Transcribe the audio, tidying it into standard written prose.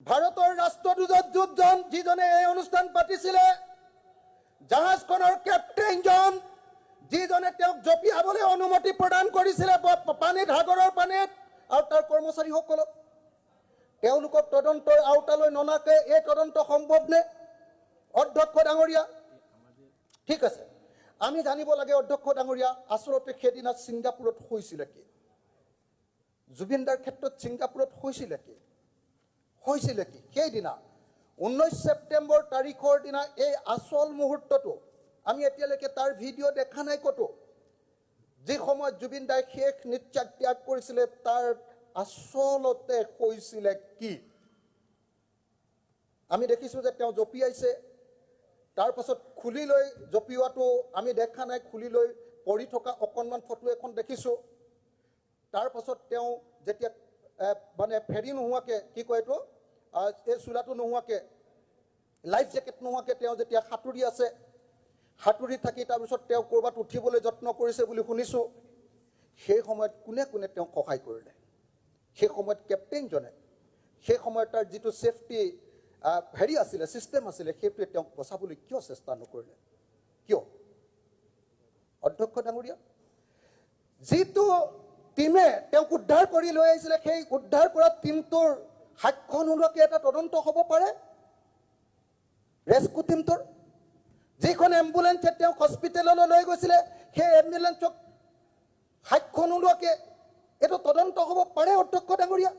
ভাৰতৰ ৰাষ্ট্ৰদূত যিজনে এই অনুষ্ঠান পাতিছিলে, জাহাজখনৰ কেপ্টেইনজন যিজনে তেওঁক জঁপিয়াবলৈ অনুমতি প্ৰদান কৰিছিলে পানীত, সাগৰৰ পানীত, আৰু তাৰ কৰ্মচাৰীসকলক, তেওঁলোকক তদন্তৰ আওতালৈ ননাকে এই তদন্ত সম্ভৱনে? অধ্যক্ষ ডাঙৰীয়া, ঠিক আছে, আমি জানিব লাগে অধ্যক্ষ ডাঙৰীয়া, আচলতে সেইদিনা ছিংগাপুৰত হৈছিলে কি? জুবিনদাৰ ক্ষেত্ৰত ছিংগাপুৰত হৈছিলে কি? সেইদিনা 19 ছেপ্টেম্বৰ তাৰিখৰ দিনা এই আচল মুহূৰ্তটো আমি এতিয়ালৈকে তাৰ ভিডিঅ' দেখা নাই ক'তো। যি সময়ত জুবিন দাই শেষ নিশ্বাস ত্যাগ কৰিছিলে, তাৰ আচলতে হৈছিলে কি? আমি দেখিছোঁ যে তেওঁ জঁপিয়াইছে, তাৰ পাছত খুলি লৈ জঁপিওৱাটো আমি দেখা নাই, খুলি লৈ পৰি থকা অকণমান ফটো এখন দেখিছোঁ। তাৰ পাছত তেওঁ যেতিয়া মানে ফেৰি নোহোৱাকৈ, কি কয় এইটো, এই চোলাটো নোহোৱাকৈ, লাইফ জেকেট নোহোৱাকৈ তেওঁ যেতিয়া সাঁতুৰি আছে, সাঁতুৰি থাকি তাৰপিছত তেওঁ ক'ৰবাত উঠিবলৈ যত্ন কৰিছে বুলি শুনিছোঁ। সেই সময়ত কোনে কোনে তেওঁক সহায় কৰিলে? সেই সময়ত কেপ্টেইনজনে, সেই সময়ত তাৰ যিটো ছেফটি হেৰি আছিলে, ছিষ্টেম আছিলে, সেইটোৱে তেওঁক বচাবলৈ কিয় চেষ্টা নকৰিলে? কিয়? অধ্যক্ষ ডাঙৰীয়া, যিটো টিমে তেওঁক উদ্ধাৰ কৰি লৈ আহিছিলে, সেই উদ্ধাৰ কৰা টিমটোৰ সাক্ষ্য নোলোৱাকৈ এটা তদন্ত হ'ব পাৰে? ৰেস্কিউ টিমটোৰ যিখন এম্বুলেঞ্চে তেওঁক হস্পিটেললৈ লৈ গৈছিলে, সেই এম্বুলেঞ্চক সাক্ষ্য নোলোৱাকৈ এইটো তদন্ত হ'ব পাৰে? অধ্যক্ষ ডাঙৰীয়া,